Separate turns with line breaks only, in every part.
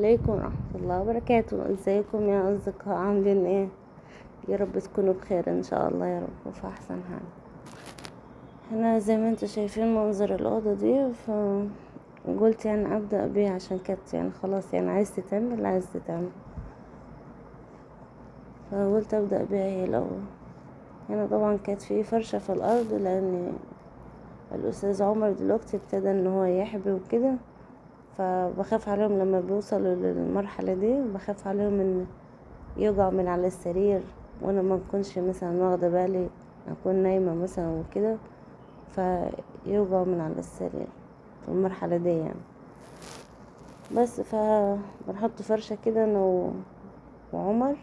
عليكم ورحمة الله وبركاته. ازيكم يا أصدقاء؟ عاملين ايه؟ يا رب تكونوا بخير ان شاء الله، يا رب في احسن حال. هنا زي ما انتوا شايفين منظر الأوضة دي، فقلت يعني أبدأ بيها عشان كانت يعني خلاص يعني عايز تتعمل، فقلت أبدأ بيها هي الأول. هنا طبعا كانت في فرشة في الأرض، لأن الأستاذ عمر دلوقتي ابتدى ان هو يحبي وكده، فبخاف عليهم لما بيوصلوا للمرحلة دي، بخاف عليهم ان يقع من على السرير وانا ما اكونش مثلا واخده بالي، اكون نايمه مثلا وكده، فيوقع من على السرير في المرحله دي يعني. بس بنحط فرشه كده انا وعمر،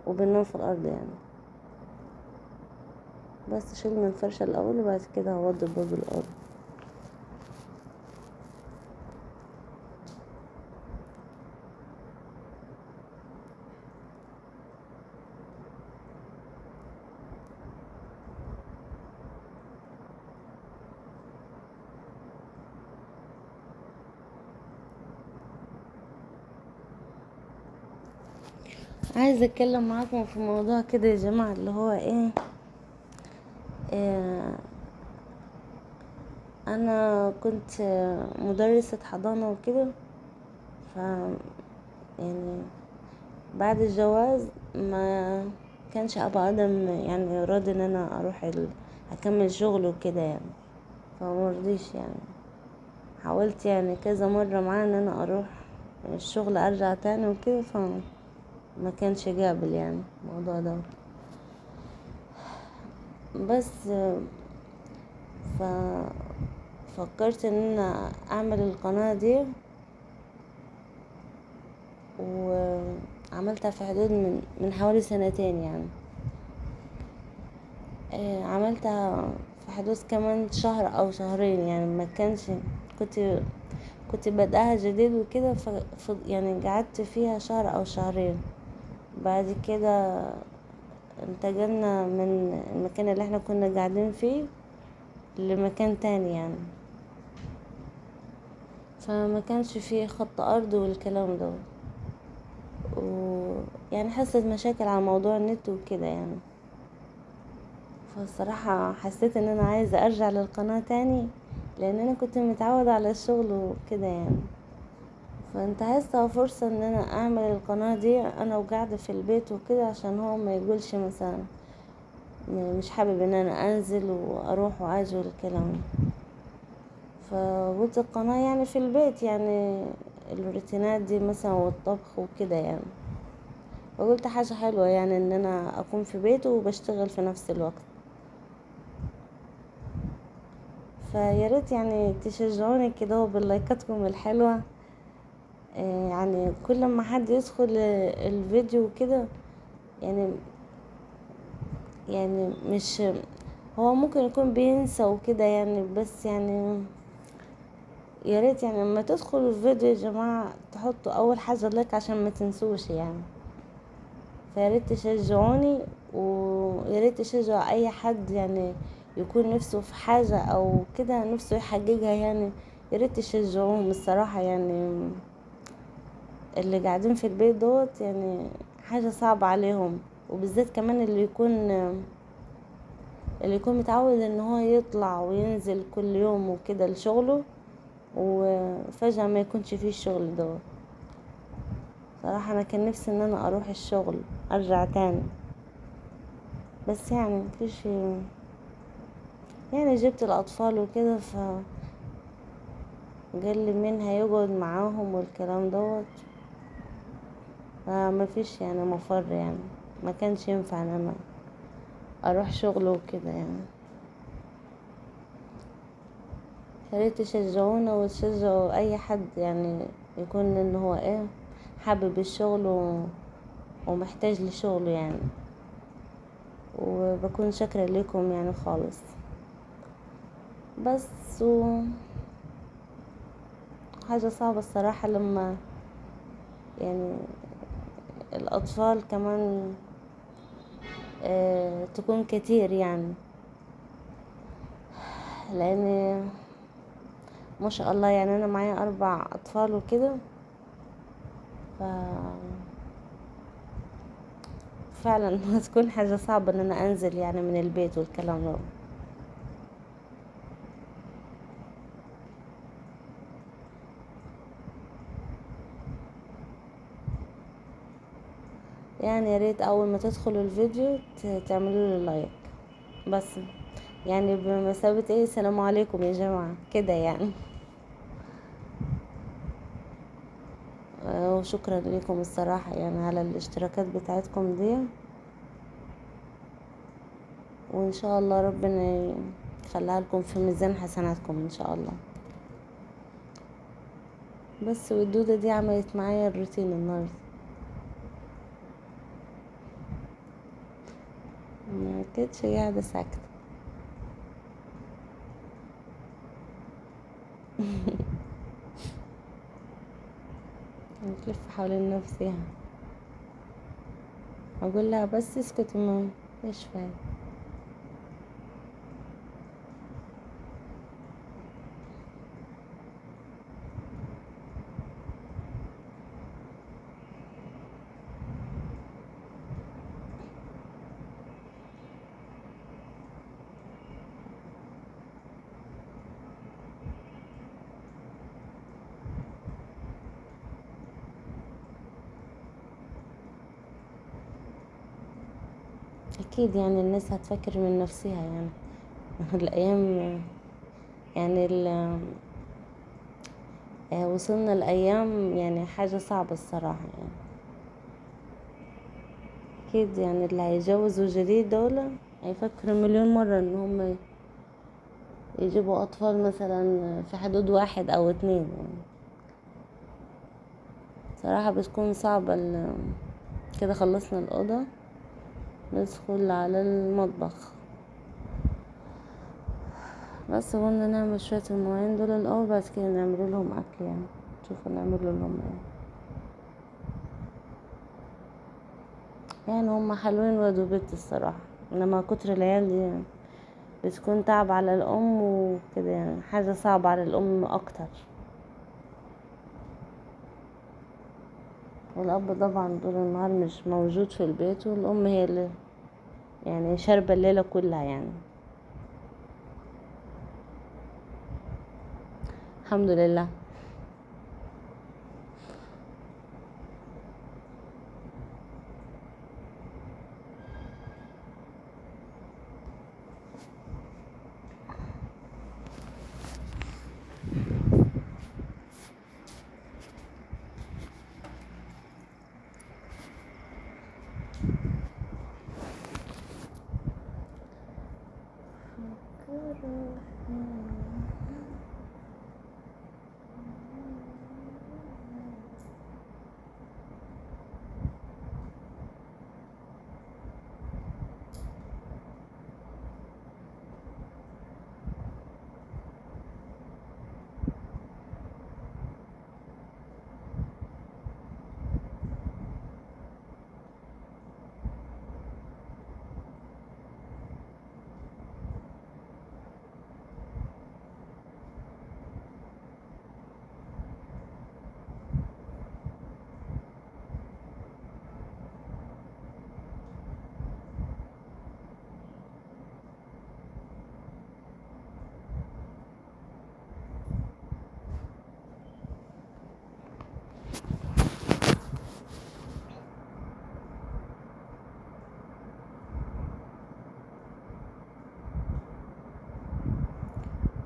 وبننام في الارض يعني. بس شيلنا الفرشه الاول وبعد كده هوضب باب الارض. عايزه اتكلم معاكم في موضوع كده يا جماعه، اللي هو إيه انا كنت مدرسه حضانه وكده، ف يعني بعد الجواز ما كانش ابا ادم يعني راضي ان انا اروح اكمل شغل وكده يعني، فمرضيش يعني. حاولت يعني كذا مرة معاه ان انا اروح الشغل ارجع تاني وكده، فما كانش قابل يعني الموضوع ده. بس ف فكرت ان انا اعمل القناة دي، وعملتها في حدود من حوالي سنتين يعني. عملتها في حدود كمان شهر او شهرين يعني، ما كانش كنت كنت بدأها جديد وكده، يعني قعدت فيها شهر او شهرين. بعد كده انتقلنا من المكان اللي احنا كنا قاعدين فيه لمكان تاني يعني، فما كانش فيه خط ارض والكلام ده، ويعني حصلت مشاكل على موضوع النت وكده يعني. فالصراحة حسيت ان انا عايزة ارجع للقناة تاني، لان انا كنت متعودة على الشغل وكده يعني. فانتهزت فرصة ان انا اعمل القناة دي انا وقاعدة في البيت وكده، عشان هو ما يقولش مثلا مش حابب ان انا انزل واروح واجي والكلام ده. فقلت القناة يعني في البيت يعني، الروتينات دي مثلا والطبخ وكده يعني، وقلت حاجة حلوة يعني ان انا اكون في بيته وبشتغل في نفس الوقت. فياريت يعني تشجعوني كده باللايكاتكم الحلوة. يعني كل ما حد يدخل الفيديو كده يعني، يعني مش هو ممكن يكون بينسى وكده يعني، بس يعني يا ريت يعني لما تدخلوا الفيديو يا جماعة تحطوا اول حاجة لايك عشان ما تنسوش يعني. فيا ريت تشجعوني، ويا ريت تشجعوا اي حد يعني يكون نفسه في حاجة او كده نفسه يحققها يعني. يا ريت تشجعوهم الصراحة يعني، اللي قاعدين في البيت دوت يعني حاجة صعبة عليهم، وبالذات كمان اللي يكون متعود ان هو يطلع وينزل كل يوم وكده لشغله، وفجأة ما يكونش فيه الشغل ده. صراحة انا كان نفسي ان انا اروح الشغل ارجع تاني، بس يعني مفيش يعني. جبت الاطفال وكده، قال لي مين هيقعد معاهم والكلام دوت، فمفيش يعني مفر يعني، ما كانش ينفع ان انا اروح شغل وكده يعني. يا ريت تشجعونا وتشجعوا اي حد يعني يكون ان هو حابب الشغل ومحتاج لشغل يعني. وبكون شاكرة لكم يعني خالص. بس حاجة صعبة الصراحة لما يعني الأطفال كمان تكون كتير يعني، لأن ما شاء الله يعني أنا معايا 4 أطفال وكده، ف فعلا هتكون حاجة صعبة ان انا انزل يعني من البيت والكلام ده. يعني يا ريت اول ما تدخلوا الفيديو تعملوا له لايك بس، يعني بمثابة ايه، السلام عليكم يا جماعة كده يعني. وشكرا لكم الصراحة يعني على الاشتراكات بتاعتكم دي، وان شاء الله ربنا يخليها لكم في ميزان حسناتكم ان شاء الله. بس والدودة دي عملت معايا الروتين النهاردة، ما كانتش قاعدة ساكتة. بتلف حوالين نفسها، اقول لها بس اسكتي ماما مش فاهم. اكيد يعني الناس هتفكر من نفسها يعني. الايام يعني وصلنا الايام يعني حاجة صعبة الصراحة يعني. اكيد يعني اللي هيجوزوا جديد دول هيفكروا مليون مرة ان هم يجيبوا اطفال مثلا في حدود واحد او اتنين يعني. صراحة بتكون صعبة كده. خلصنا الأوضة، ندخل على المطبخ. بس قلنا نعمل شوية المواعين دول الأول، بعد كده نعمل لهم أكل يعني، نشوف نعمل لهم ايه. يعني هم حلوين ولاد وبنت الصراحة، انما كتر العيال دي يعني بتكون تعب على الأم وكده، يعني حاجة صعبة على الأم أكتر. والأب طبعا طول النهار مش موجود في البيت، والأم هي اللي يعني شاربة الليلة كلها يعني. الحمد لله.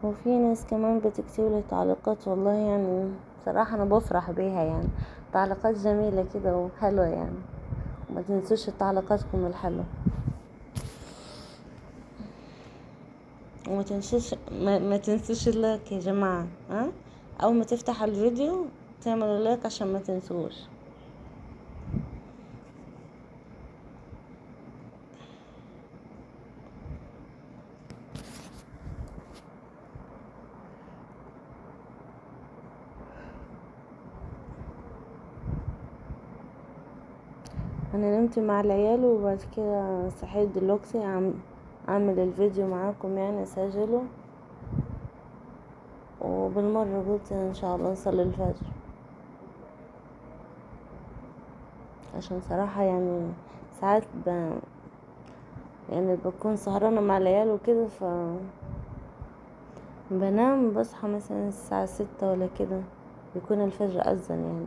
وفي ناس كمان بتكتبلي تعليقات، والله يعني بصراحة أنا بفرح بيها يعني، تعليقات جميلة كده وحلوة يعني. وما تنسوش تعليقاتكم الحلوة، وما تنسوش ما تنسوش اللايك يا جماعة. ها، أول ما تفتح الفيديو تعملوا لايك عشان ما تنسوش. أنا نمت مع العيال وبعد كده صحيت دلوقتي أعمل الفيديو معاكم يعني أسجله، وبالمرة قلت إن شاء الله نصلي الفجر. عشان صراحة يعني ساعات يعني بكون سهرانة مع العيال وكده، بنام بصحى مثلا الساعة 6 ولا كده، بيكون الفجر أذن يعني،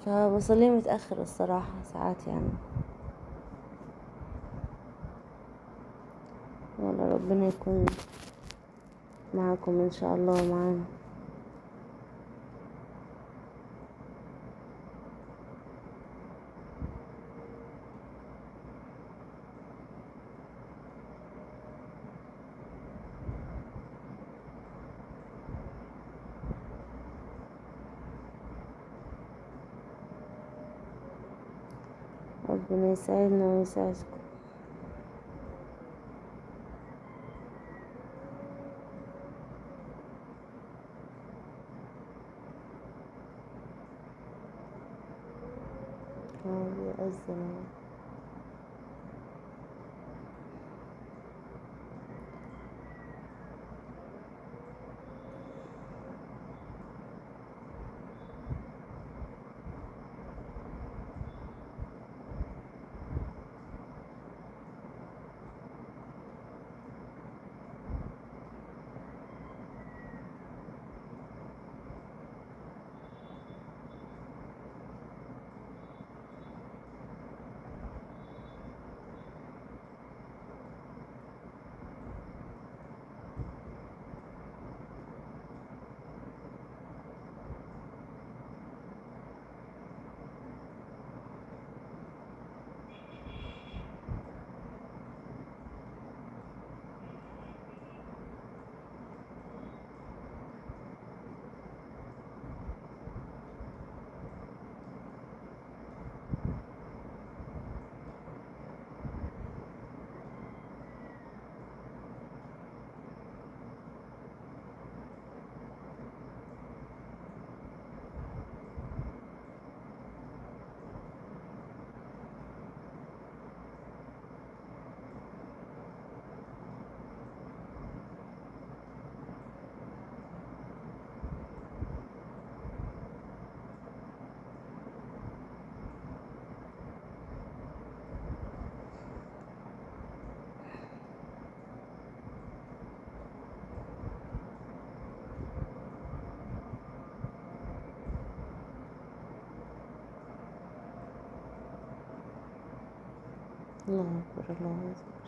فبصلي متأخر الصراحة ساعات يعني. يلا ربنا يكون معاكم ان شاء الله ومعانا. ربنا يسعدنا ويسعدكم. بيأذن. الله أكبر، الله أكبر.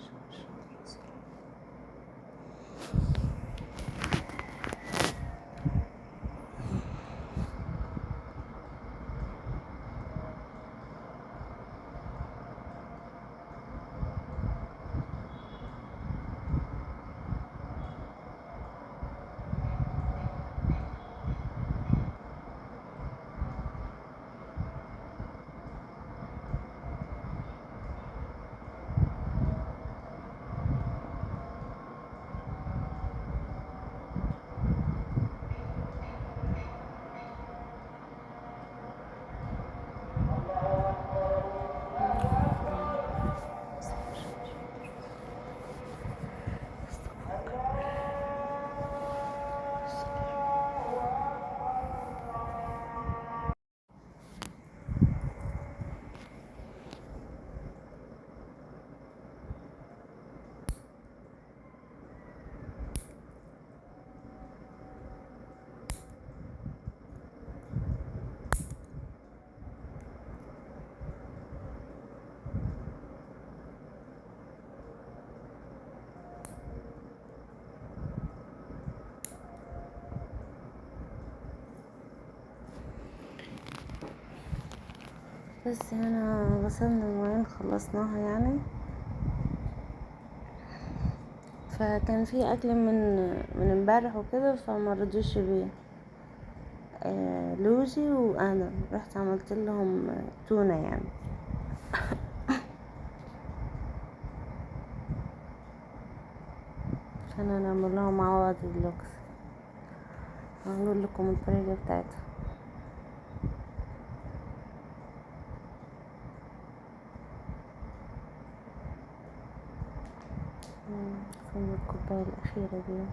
بس هنا غسلنا المواعين خلصناها يعني، فكان في اكل من امبارح وكده، فما رضوش بيه. لوزي وانا رحت عملت لهم تونة يعني. عشان انا اعمل لهم عوض اللوكس، هنقول لكم الطريقة بتاعتها. في الكوباية الأخيرة دي.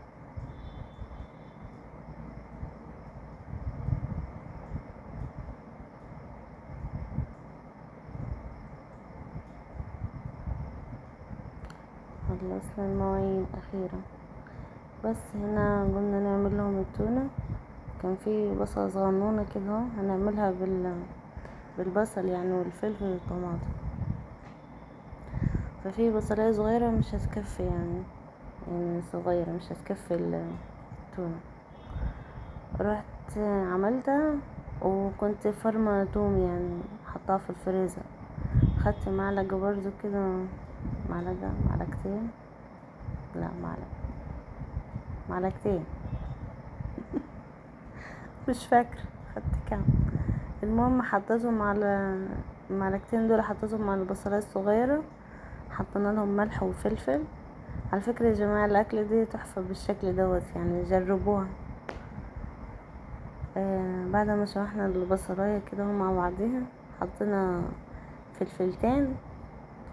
خلصنا المواعين اخيرا. بس هنا قلنا نعمل لهم التونة. كان في بصلة صغنونة كده اهو، هنعملها بالبصل يعني والفلفل والطماطم. ففي بصلاية صغيرة مش هتكفي يعني صغيرة مش هتكفي التونة. رحت عملتها وكنت فرمة توم يعني حطها في الفريزر. خدت معلقة برضو كده، معلقتين، لا معلقتين مش فاكرة خدت كام. المهم حطيتهم على المعلقتين دول، حطيتهم على البصلاية الصغيرة، حطينا لهم ملح وفلفل. على فكرة يا جماعة الأكلة دي تحفة بالشكل دوت، يعني جربوها. بعد ما شوحنا البصلاية كده مع بعضيها، حطينا فلفلتين،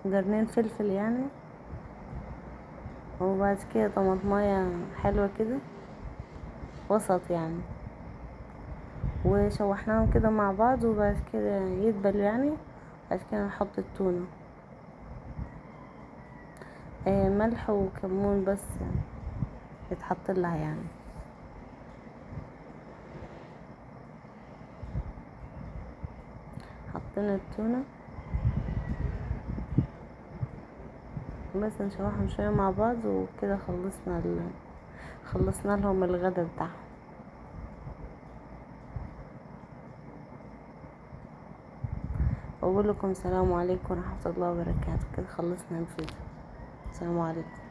قرنين فلفل يعني، وبعد كده طماطماية حلوة كده وسط يعني، وشوحناهم كده مع بعض. وبعد كده يدبل يعني، بعد كده نحط التونة، ملح وكمون بس يعني يتحط لها يعني. حطينا التونة بس نشوحهم شوية مع بعض، وكده خلصنا لهم الغدا بتاعهم. واقول لكم السلام عليكم ورحمة الله وبركاته. كده خلصنا الفيديو. السلام عليكم.